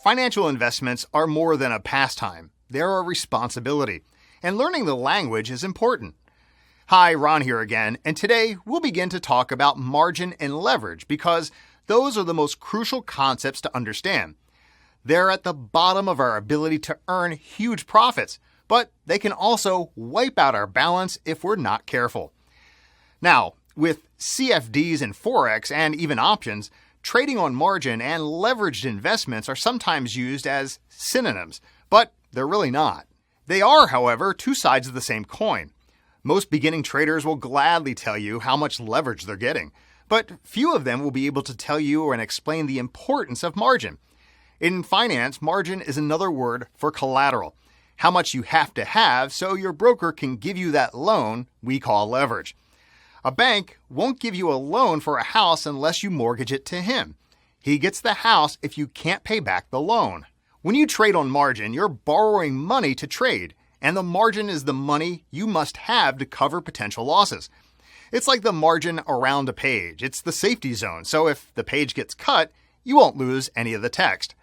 Financial investments are more than a pastime. They're a responsibility, and learning the language is important. Hi, Ron here again, and today we'll begin to talk about margin and leverage because those are the most crucial concepts to understand. They're at the bottom of our ability to earn huge profits, but they can also wipe out our balance if we're not careful. Now, with CFDs and Forex and even options, trading on margin and leveraged investments are sometimes used as synonyms, but they're really not. They are, however, two sides of the same coin. Most beginning traders will gladly tell you how much leverage they're getting, but few of them will be able to tell you and explain the importance of margin. In finance, margin is another word for collateral, how much you have to have so your broker can give you that loan we call leverage. A bank won't give you a loan for a house unless you mortgage it to him. He gets the house if you can't pay back the loan. When you trade on margin, you're borrowing money to trade, and the margin is the money you must have to cover potential losses. It's like the margin around a page. It's the safety zone, so if the page gets cut, you won't lose any of the text.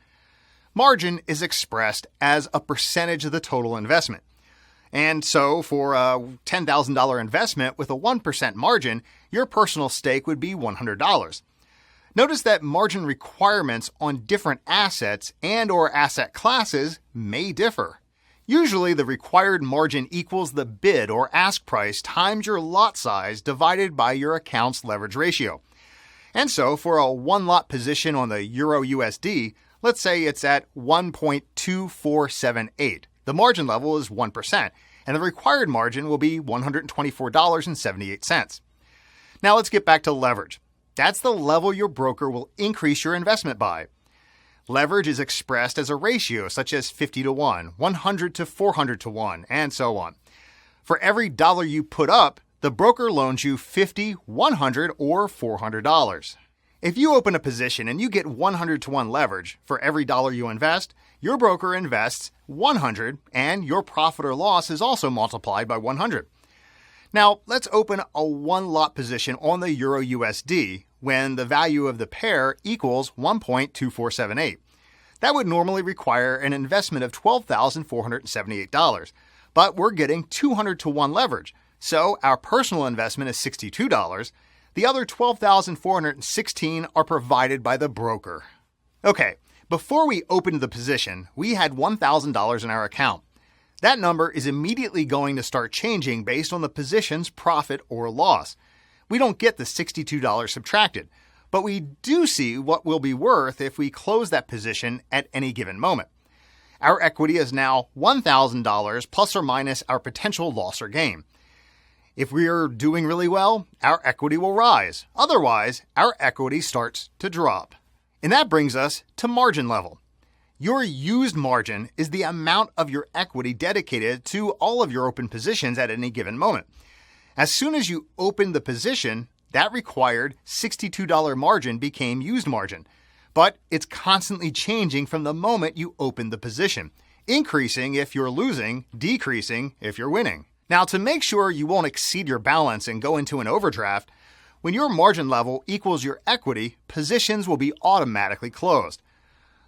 Margin is expressed as a percentage of the total investment. And so for a $10,000 investment with a 1% margin, your personal stake would be $100. Notice that margin requirements on different assets and/or asset classes may differ. Usually, the required margin equals the bid or ask price times your lot size divided by your account's leverage ratio. And so for a one-lot position on the Euro USD, let's say it's at 1.2478. The margin level is 1%, and the required margin will be $124.78. Now let's get back to leverage. That's the level your broker will increase your investment by. Leverage is expressed as a ratio such as 50 to 1, 100 to 400 to 1, and so on. For every dollar you put up, the broker loans you $50, $100, or $400. If you open a position and you get 100 to 1 leverage for every dollar you invest, your broker invests 100 and your profit or loss is also multiplied by 100. Now, let's open a one-lot position on the Euro USD when the value of the pair equals 1.2478. That would normally require an investment of $12,478, but we're getting 200 to 1 leverage, so our personal investment is $62. The other $12,416 are provided by the broker. Okay, before we opened the position, we had $1,000 in our account. That number is immediately going to start changing based on the position's profit or loss. We don't get the $62 subtracted, but we do see what will be worth if we close that position at any given moment. Our equity is now $1,000 plus or minus our potential loss or gain. If we're doing really well, our equity will rise. Otherwise, our equity starts to drop. And that brings us to margin level. Your used margin is the amount of your equity dedicated to all of your open positions at any given moment. As soon as you opened the position, that required $62 margin became used margin. But it's constantly changing from the moment you opened the position, increasing if you're losing, decreasing if you're winning. Now, to make sure you won't exceed your balance and go into an overdraft, when your margin level equals your equity, positions will be automatically closed.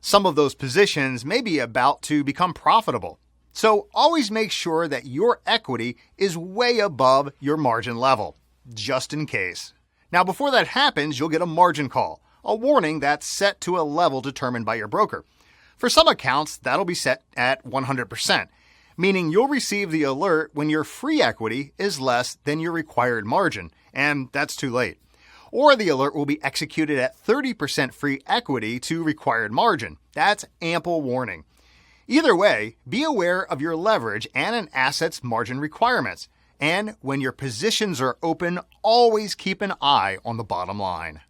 Some of those positions may be about to become profitable. So always make sure that your equity is way above your margin level, just in case. Now, before that happens, you'll get a margin call, a warning that's set to a level determined by your broker. For some accounts, that'll be set at 100%. Meaning you'll receive the alert when your free equity is less than your required margin, and that's too late. Or the alert will be executed at 30% free equity to required margin. That's ample warning. Either way, be aware of your leverage and an asset's margin requirements. And when your positions are open, always keep an eye on the bottom line.